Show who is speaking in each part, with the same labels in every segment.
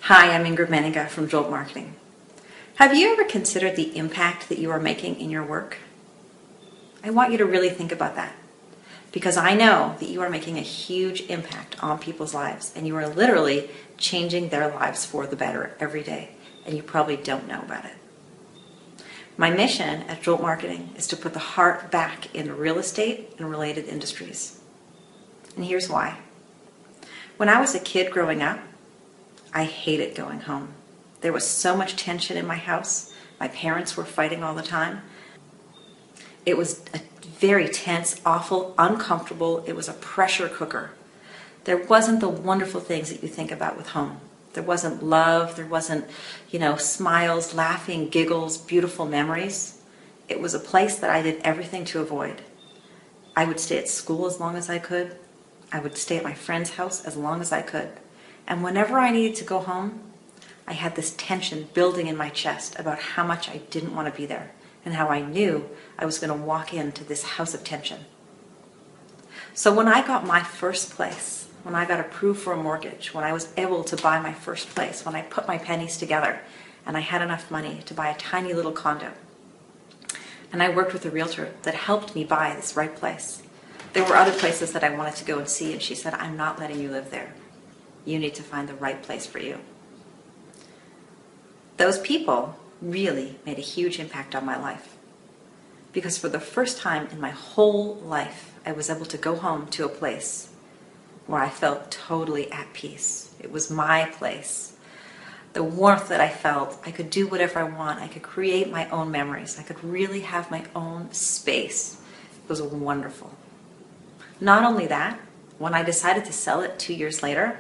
Speaker 1: Hi, I'm Ingrid Menninga from Jolt Marketing. Have you ever considered the impact that you are making in your work? I want you to really think about that, because I know that you are making a huge impact on people's lives, and you are literally changing their lives for the better every day, and you probably don't know about it. My mission at Jolt Marketing is to put the heart back in real estate and related industries. And here's why. When I was a kid growing up, I hated going home. There was so much tension in my house. My parents were fighting all the time. It was a very tense, awful, uncomfortable. It was a pressure cooker. There wasn't the wonderful things that you think about with home. There wasn't love. There wasn't, smiles, laughing, giggles, beautiful memories. It was a place that I did everything to avoid. I would stay at school as long as I could. I would stay at my friend's house as long as I could. And whenever I needed to go home, I had this tension building in my chest about how much I didn't want to be there and how I knew I was going to walk into this house of tension. So when I got my first place, when I got approved for a mortgage, when I was able to buy my first place, when I put my pennies together and I had enough money to buy a tiny little condo, and I worked with a realtor that helped me buy this right place. There were other places that I wanted to go and see, and she said, "I'm not letting you live there. You need to find the right place for you." Those people really made a huge impact on my life, because for the first time in my whole life, I was able to go home to a place where I felt totally at peace. It was my place. The warmth that I felt, I could do whatever I want. I could create my own memories. I could really have my own space. It was wonderful. Not only that, when I decided to sell it 2 years later,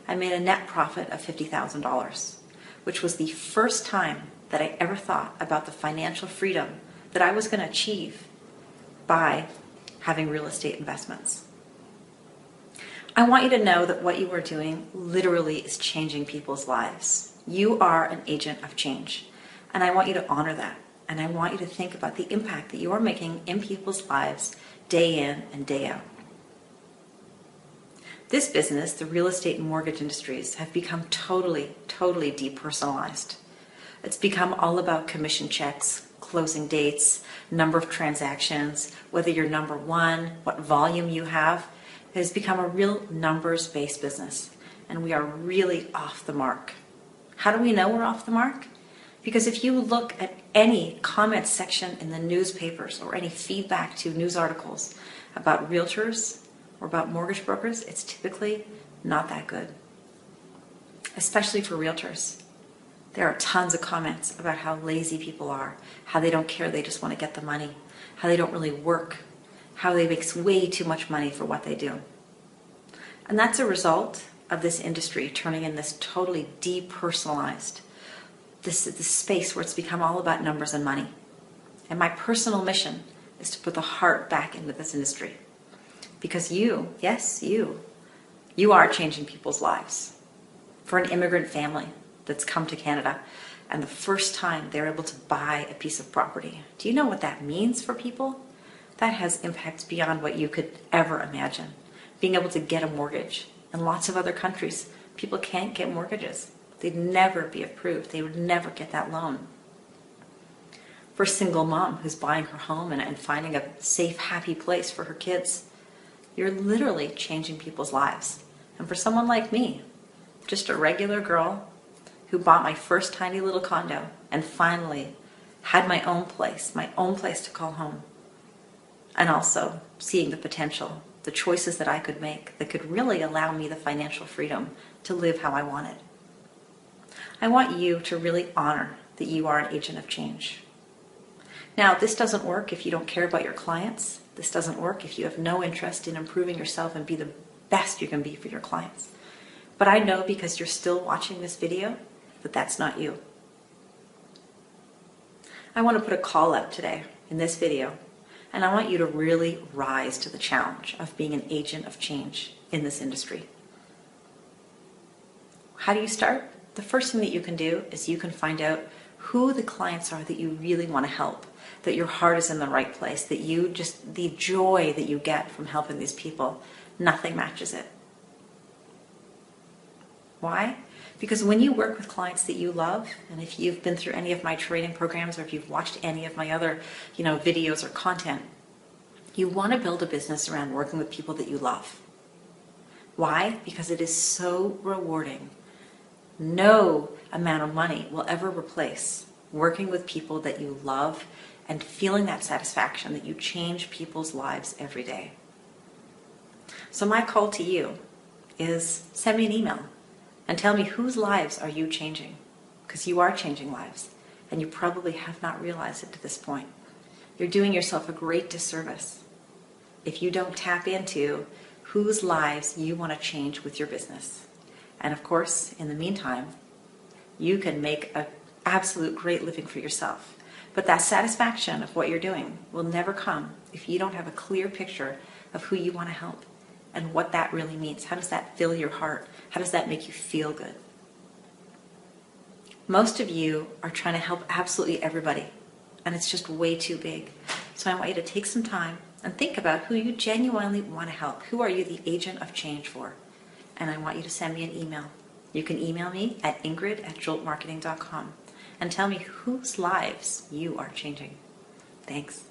Speaker 1: I made a net profit of $50,000, which was the first time that I ever thought about the financial freedom that I was going to achieve by having real estate investments. I want you to know that what you are doing literally is changing people's lives. You are an agent of change, and I want you to honor that, and I want you to think about the impact that you are making in people's lives day in and day out. This business, the real estate and mortgage industries, have become totally depersonalized. It's become all about commission checks, closing dates, number of transactions, whether you're number one, what volume you have. It has become a real numbers-based business, and we are really off the mark. How do we know we're off the mark? Because if you look at any comment section in the newspapers or any feedback to news articles about realtors or about mortgage brokers, it's typically not that good, especially for realtors. There are tons of comments about how lazy people are, how they don't care, they just want to get the money, how they don't really work, how they make way too much money for what they do. And that's a result of this industry turning in this totally depersonalized, this space where it's become all about numbers and money. And my personal mission is to put the heart back into this industry. Because you, yes, you are changing people's lives. For an immigrant family that's come to Canada and the first time they're able to buy a piece of property, do you know what that means for people? That has impacts beyond what you could ever imagine. Being able to get a mortgage. In lots of other countries, people can't get mortgages. They'd never be approved. They would never get that loan. For a single mom who's buying her home and finding a safe, happy place for her kids, you're literally changing people's lives. And for someone like me, just a regular girl who bought my first tiny little condo and finally had my own place to call home, and also seeing the potential, the choices that I could make that could really allow me the financial freedom to live how I wanted. I want you to really honor that you are an agent of change. Now, this doesn't work if you don't care about your clients. This doesn't work if you have no interest in improving yourself and be the best you can be for your clients. But I know, because you're still watching this video, that that's not you. I want to put a call out today in this video, and I want you to really rise to the challenge of being an agent of change in this industry. How do you start? The first thing that you can do is you can find out who the clients are that you really want to help, that your heart is in the right place, that the joy that you get from helping these people, nothing matches it. Why? Because when you work with clients that you love, and if you've been through any of my training programs or if you've watched any of my other, videos or content, you want to build a business around working with people that you love. Why? Because it is so rewarding. No amount of money will ever replace working with people that you love and feeling that satisfaction that you change people's lives every day. So my call to you is send me an email and tell me whose lives are you changing? Because you are changing lives, and you probably have not realized it to this point. You're doing yourself a great disservice if you don't tap into whose lives you want to change with your business. And of course, in the meantime, you can make an absolute great living for yourself. But that satisfaction of what you're doing will never come if you don't have a clear picture of who you want to help and what that really means. How does that fill your heart? How does that make you feel good? Most of you are trying to help absolutely everybody, and it's just way too big. So I want you to take some time and think about who you genuinely want to help. Who are you the agent of change for? And I want you to send me an email. You can email me at ingrid@joltmarketing.com and tell me whose lives you are changing. Thanks.